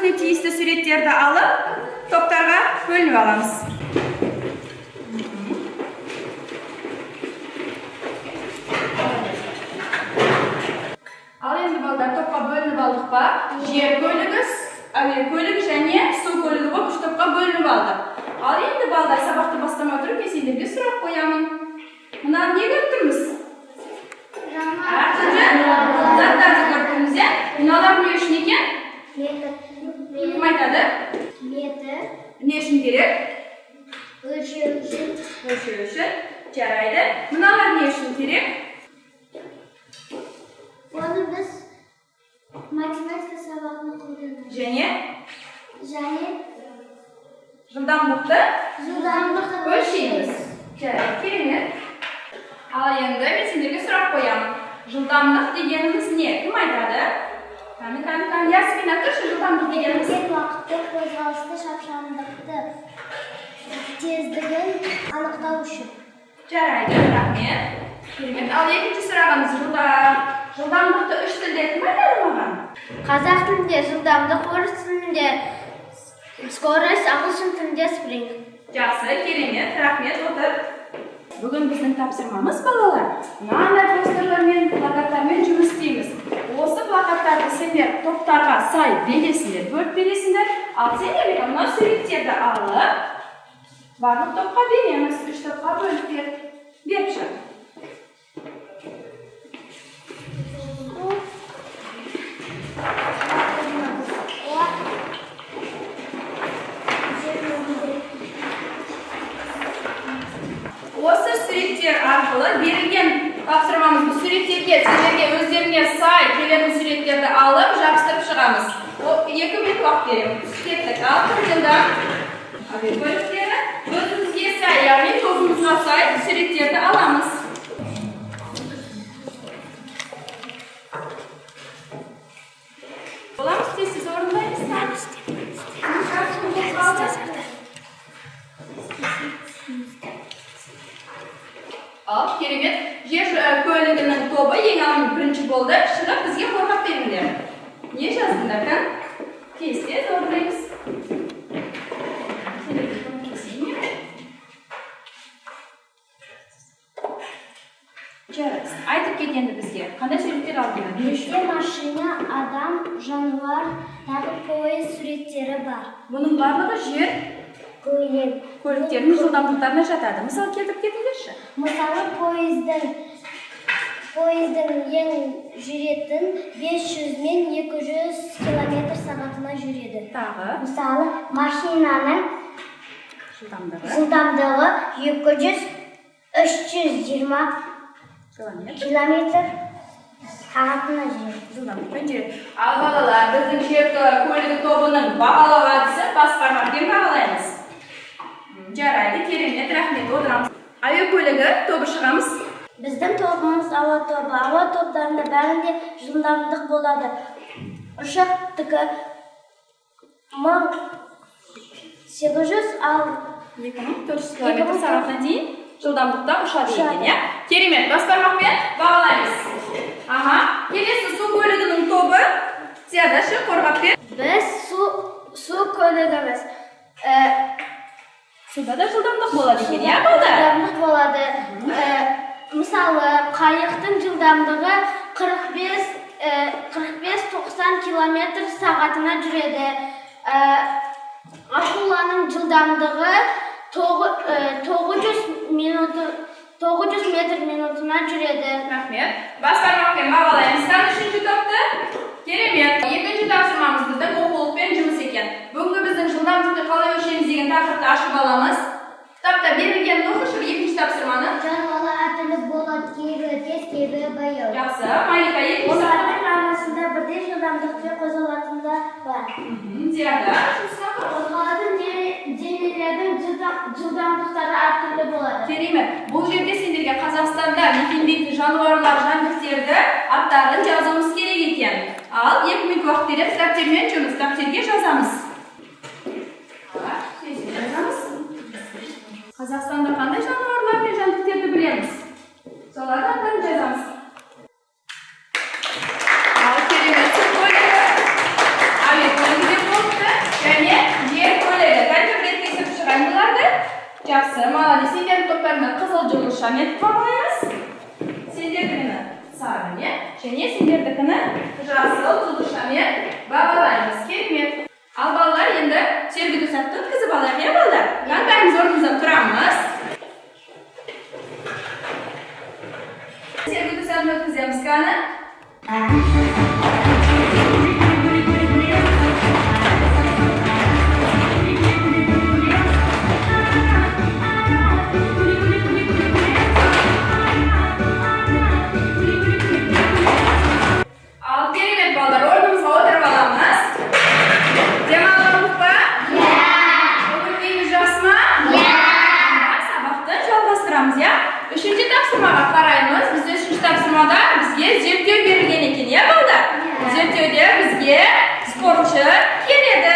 өзіне тиісті суреттерді алып, топтарға бөлініп аламыз. Ал енді балдар топқа бөлініп алдық па? Жер көлігі, әуе көлігі және су көлігі болып 3 топқа бөлініп алдық. Ал енді балдар сабақты бастамай тұрып, мен сендерге сұрақ қоямын. Мынаны не көріп тұрмыз? Әртүрлі заттарды көріп тұрмыз, иә? Мыналар не үшін екен? Кім айтады? Метр. Не үшін керек? Өлшеу үшін. Өлшеу үшін. Жарайды. Мыналар не үшін керек? Оны біз математика сабағына қолданамыз. Және жылдамдықты өлшейміз. Жарайды, керемет. Ал енді мен сендерге сұрақ қоямын. Жылдамдық дегеніміз не? Кім айтады? Кәні, Ясмина, тұршы жылдамдық дегеніміз? Тез уақытты, қозғалысты, шапшаңдықты, тездігін анықтау үшін. Жарайды, рахмет. Керемет. Ал екінші сұрағымыз жылдамдықты 3 тілде кім айтады маған? Қазақ тілінде жылдамдық, орыс тілінде скорость, ағылшын тілінде спринт. Жақсы, керемет, рахмет, отыр. Бүгін біздің тапсырмамыз балалар. Мынандай постерлермен, плакаттармен жұмыс істейміз. Осы плакаттарды сендер топтарға сай бересіңдер, бөліп бересіңдер. Ал сендер мына суреттерді алып, барлық топқа береміз. 3 топқа бөліп беріп шық. Осы суреттер арқылы берілген тапсырмамыз бұл суреттерге, сендерге өздеріңе сай келетін суреттерді алып, жабыстырып шығамыз. 2 минут уақыт береміз. Кеттік. Ал жылда әуе көліктері өзімізге сай, яғни тобымызға сай суреттерді аламыз. Боламыз, тез орындаймыз. Ал, керемет, жер көлігінің тобы ең бірінші болды. Шығып бізге қорғап беріңдер. Не жаздыңдар, кән? Тез орындаймыз. Жарайсың. Айтып кет енді бізге. Қандай суреттер алдыңдар? Бізде машина, адам, жануар, тағы поезд суреттері бар. Бұның барлығы жер көліктерінің жылдамдықтарына жатады. Мысал келтіріп кетіңдерші. Мысалы, поездың ең жүретін 500 мен 200 км сағатына жүреді. Тағы. Мысалы, машинаның жылдамдығы 320 км сағатына жүреді. Жылдамдықпен жүреді. Ал балалар, біздің жер көлігі тобының бағалау әдісі бас бармақпен бағалаймыз. Жарайды, керемет, рахмет, отырамыз. Әуе көлігі тобы шығамыз. Біздің тобымыз ауа тобы. Ауа топтарында бәрінде жылдамдық болады. Ұшақтікі 1800, ал 2400 км сағатына дейін жылдамдықта ұшады екен, керемет, бас бармақпен бағалаймыз. Аха, келесі су көлігінің тобы. Зиядашы, қорғап бер. Біз су көлігіміз. Суда да жылдамдық болады екен, иә болды? Жылдамдық болады. Мысалы, қайықтың жылдамдығы 45-90 км сағатына жүреді. Акуланың жылдамдығы 900 метр минутына жүреді. Рахмет. Бас бармақпен бағалаймыз. Үшінші топты. Керемет. Екінші тапсырмамыз біздің оқулықпен жұмыс екен. Бүгінгі біздің жылдамдықты қалай өлшейміз деген тақырыпты ашып аламыз. Кітапта берілген оқышы екінші тапсырманы. Жануарлар әртүрлі болады, кейбірі тез, кейбірі баяу. Жақсы. Малика, екінші олардың арасында бірдей жылдамдықпен қозғалатындар бар. Зияда. Қозғалатын денелердің жылдамдықтары әртүрлі болады. Керемет. Бұл жерде сендерге Қазақстанда мекендейтін жануарлар, жәндіктерді аттарын жазуымыз керек екен. Ал 2 минут уақыт беріп, дәптермен жұмыс. Дәптерге жазамыз. Қазақстанда қандай жануарлар мен жәндіктерді білеміз? Солардың аттарын жазамыз. Ал керемет, су көлігі. Әуе көлігі деп болды. Жақсы, молодец. Сендердің топтарына қызыл жылушам етіп бағалаймыз. Сендердікіні сары, не? Және сендердікіні жасыл жылушам етіп бағалаймыз. Керемет. Ал балалар, енді сергіту сәтті өткізіп алайық, не балалар? Қандайымыз орнымыздан тұрамыз. Сергіту сәтті өткіземіз қаны. Үшінші тапсырмаға қараймыз. Бізде үшінші тапсырмада бізге зерттеу берілген екен, иә балдар? Зерттеуде бізге спортшы келеді.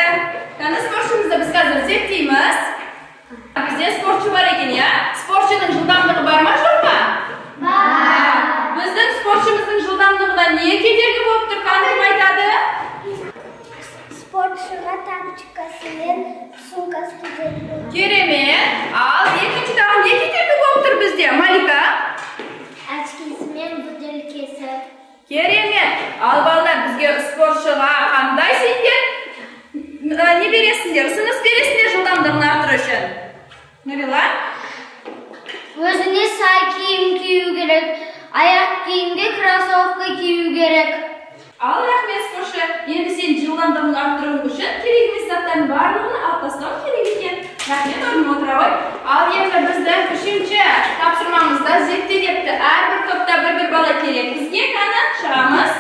Қаны спортшымызды біз қазір зерттейміз. Бізде спортшы бар екен, иә? Спортшының жылдамдығы бар ма, жоқ па? Бар. Біздің спортшымыздың жылдамдығына не кедергі болып тұр, қаны кім айтады? Спортшыға тапочкасы мен сумкасы кедергі. Керемет. Ал екінші тағы не кедергі болып тұр бізде, Малика? Очкесі мен бөтелкесі. Керемет. Ал балдар, бізге спортшыға қандай сендер не бересіңдер? Ұсыныс бересіңдер жылдамдығын арттыру үшін. Нұрила? Өзіне сай киім кию керек. Аяқ киімге кроссовка кию керек. Ал рахмет спортшы. Енді сен жылдамдығын арттыру үшін керек емес заттардың барлығын алып тастау керек екен. Рахмет, орныма отыра ғой. Ал енді біздің үшінші тапсырмамызда зерттеу депті. Әрбір топта бір бала керек. Бізге қаны шығамыз.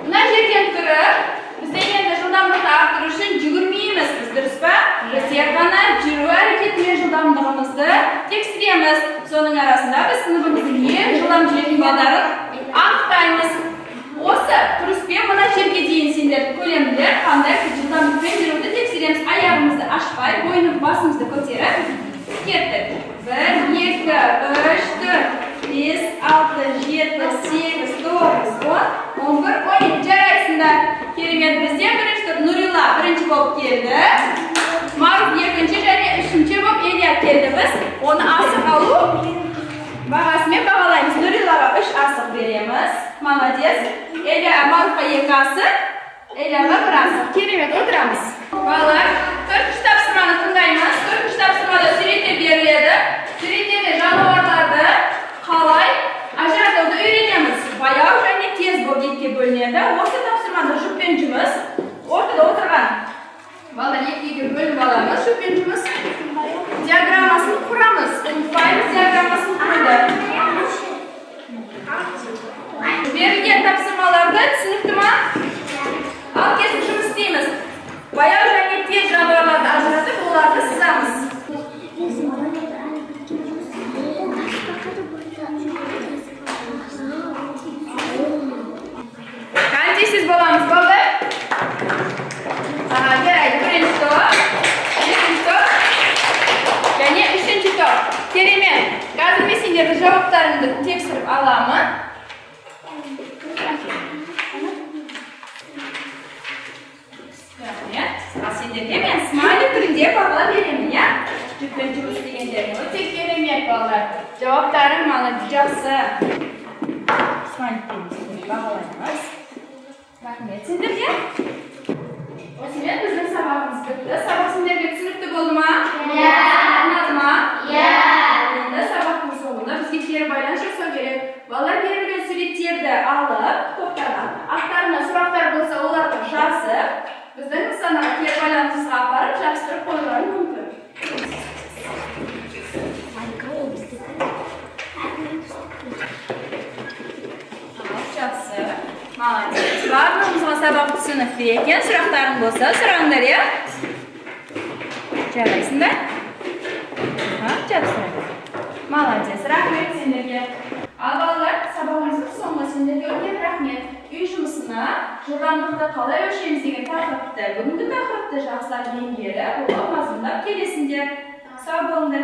Мына жерден тұрып, бізде енді жылдамдықты арттыру үшін жүгірмейміз. Біз дұрыс па? Біз тек қана жүру әрекетімен жылдамдығымызды тексереміз. Соның арасында біз сыныбымыздың ең жылдам жүретін балдарын анықтаймыз. Осы тұрыспен мына жерге дейін сендер көлемдер қандай жылдамдықпен жүруді тексереміз. Аяғымызды ашпай, бойны басымызды көтеріп кеттік. 1, 2, 3, 4, 5, 6, 7, 8, 9, 10, 11, 12 жарайсыңдар. Керемет. Бізден бірінші топ Нұрила бірінші болып келді. Маруф екінші және үшінші болып Илья келді. Біз оны асық алу бағасымен бағалаймыз. Нұрилаға 3 асық береміз. Молодец. Маруфқа 2 асық, Ильяға 1 асық. Керемет, отырамыз. Балалар, 4-ші тапсырманы тыңдаймыз. 4-ші тапсырмада суреттер беріледі. Суреттерде жануарларды қалай ажыратуды үйренеміз. Баяу және тез болып екіге бөлінеді. Осы тапсырмада жұппен жұмыс. Ортада отырған балалар екіге бөлініп аламыз. Жұппен жұмыс. Диаграммасын құрамыз. Ұмытпаймыз диаграммасын құруды. Берілген тапсырмаларды түсінікті ма? Ал кесіп жұмыс істейміз. Баяу және тез жануарларды ажыратып, оларды сызамыз. Қантейсіз боламыз, балдар? Жарайды, бірінші топ, екінші топ және үшінші топ. Керемет. Қазір мен сендердің жауаптарыңды тексеріп аламын. Ал сендерге мен смайлик түрінде баға беремін, я? Жүппен жұмыс дегендерін өте керемет балалар. Жауаптарың маған жақсы. Смайликпен бағалаймыз. Рахмет сендерге. Осымен біздің сабағымыз бітті. Сабақ сендерге түсінікті болды ма? Иә. Ұнады ма? Иә. Енді сабақтың соңында бізге кері байланыс жасау керек. Балалар берілген суреттерді алып, топтарға аттарына сұрақтар болса, оларды жазып, біздің нысанаға кері байланысқа апарып жабыстырып қоюлары мүмкін. Жақсы. Молодец. Барлығымызға сабақ түсінікті екен. Сұрақтарың болса, сұраңдар, иә? Жарайсыңдар? Жабыстырайық. Молодец. Рахмет сендерге. Ал балалар, сабағымыздың соңғы сендерге үлкен рахмет. Үй жұмысына жылдамдықты қалай өлшейміз деген тақырыпты, бүгінгі тақырыпты жақсылап меңгеріп, оқып мазмұндап келесіңдер. Сау болыңдар.